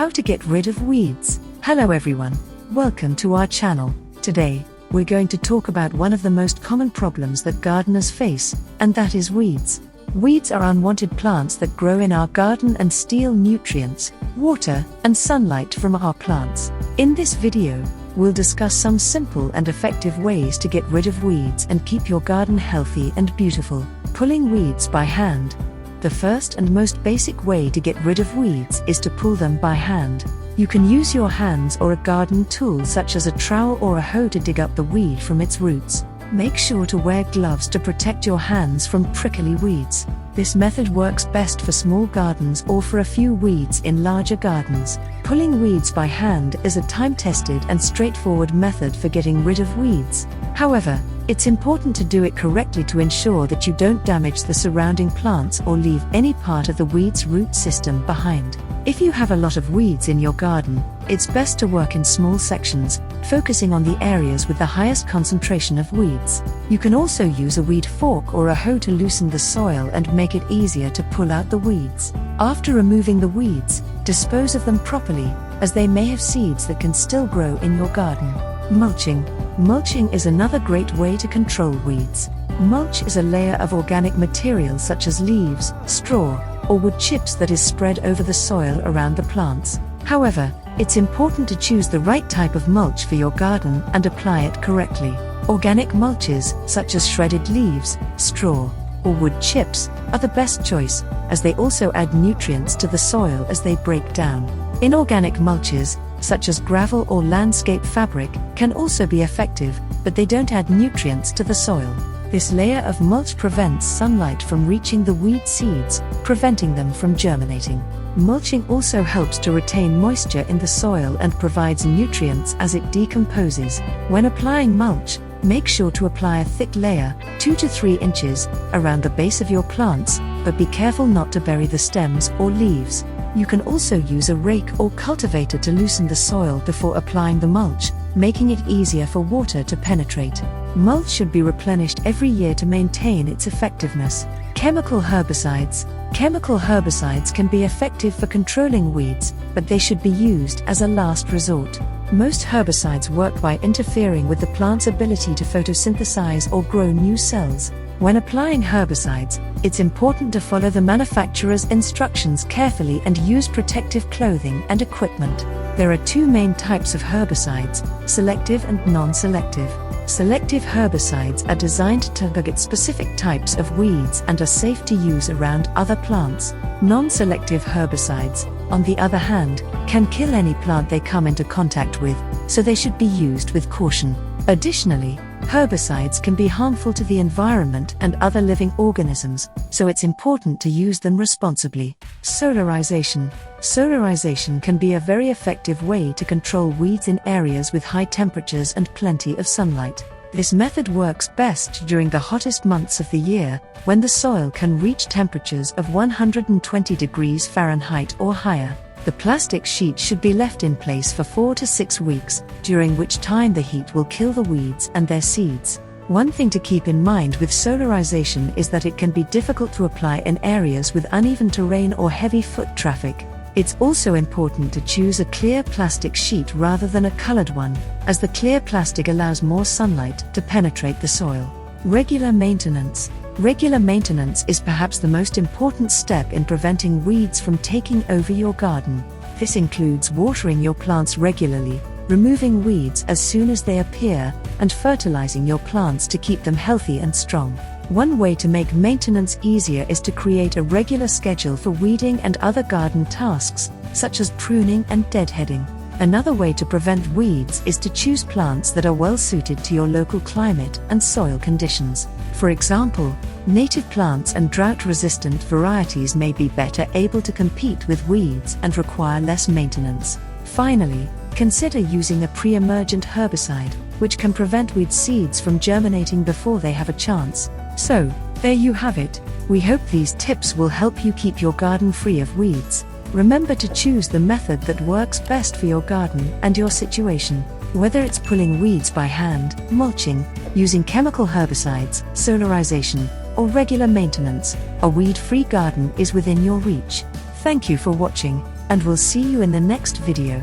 How to get rid of weeds. Hello everyone, welcome to our channel. Today, we're going to talk about one of the most common problems that gardeners face, and that is weeds. Weeds are unwanted plants that grow in our garden and steal nutrients, water, and sunlight from our plants. In this video, we'll discuss some simple and effective ways to get rid of weeds and keep your garden healthy and beautiful. Pulling weeds by hand. The first and most basic way to get rid of weeds is to pull them by hand. You can use your hands or a garden tool such as a trowel or a hoe to dig up the weed from its roots. Make sure to wear gloves to protect your hands from prickly weeds. This method works best for small gardens or for a few weeds in larger gardens. Pulling weeds by hand is a time-tested and straightforward method for getting rid of weeds. However, it's important to do it correctly to ensure that you don't damage the surrounding plants or leave any part of the weed's root system behind. If you have a lot of weeds in your garden, it's best to work in small sections, focusing on the areas with the highest concentration of weeds. You can also use a weed fork or a hoe to loosen the soil and make it easier to pull out the weeds. After removing the weeds, dispose of them properly, as they may have seeds that can still grow in your garden. Mulching. Mulching is another great way to control weeds. Mulch is a layer of organic material such as leaves, straw, or wood chips that is spread over the soil around the plants. However, it's important to choose the right type of mulch for your garden and apply it correctly. Organic mulches, such as shredded leaves, straw, or wood chips, are the best choice, as they also add nutrients to the soil as they break down. Inorganic mulches, such as gravel or landscape fabric, can also be effective, but they don't add nutrients to the soil. This layer of mulch prevents sunlight from reaching the weed seeds, preventing them from germinating. Mulching also helps to retain moisture in the soil and provides nutrients as it decomposes. When applying mulch, make sure to apply a thick layer, 2 to 3 inches, around the base of your plants, but be careful not to bury the stems or leaves. You can also use a rake or cultivator to loosen the soil before applying the mulch, making it easier for water to penetrate. Mulch should be replenished every year to maintain its effectiveness. Chemical herbicides. Chemical herbicides can be effective for controlling weeds, but they should be used as a last resort. Most herbicides work by interfering with the plant's ability to photosynthesize or grow new cells. When applying herbicides, it's important to follow the manufacturer's instructions carefully and use protective clothing and equipment. There are 2 main types of herbicides, selective and non-selective. Selective herbicides are designed to target specific types of weeds and are safe to use around other plants. Non-selective herbicides, on the other hand, can kill any plant they come into contact with, so they should be used with caution. Additionally, herbicides can be harmful to the environment and other living organisms, so it's important to use them responsibly. Solarization. Solarization can be a very effective way to control weeds in areas with high temperatures and plenty of sunlight. This method works best during the hottest months of the year, when the soil can reach temperatures of 120 degrees Fahrenheit or higher. The plastic sheet should be left in place for 4 to 6 weeks, during which time the heat will kill the weeds and their seeds. One thing to keep in mind with solarization is that it can be difficult to apply in areas with uneven terrain or heavy foot traffic. It's also important to choose a clear plastic sheet rather than a colored one, as the clear plastic allows more sunlight to penetrate the soil. Regular maintenance. Regular maintenance is perhaps the most important step in preventing weeds from taking over your garden. This includes watering your plants regularly, removing weeds as soon as they appear, and fertilizing your plants to keep them healthy and strong. One way to make maintenance easier is to create a regular schedule for weeding and other garden tasks, such as pruning and deadheading. Another way to prevent weeds is to choose plants that are well suited to your local climate and soil conditions. For example, native plants and drought-resistant varieties may be better able to compete with weeds and require less maintenance. Finally, consider using a pre-emergent herbicide, which can prevent weed seeds from germinating before they have a chance. So, there you have it. We hope these tips will help you keep your garden free of weeds. Remember to choose the method that works best for your garden and your situation. Whether it's pulling weeds by hand, mulching, using chemical herbicides, solarization, or regular maintenance, a weed-free garden is within your reach. Thank you for watching. and we'll see you in the next video.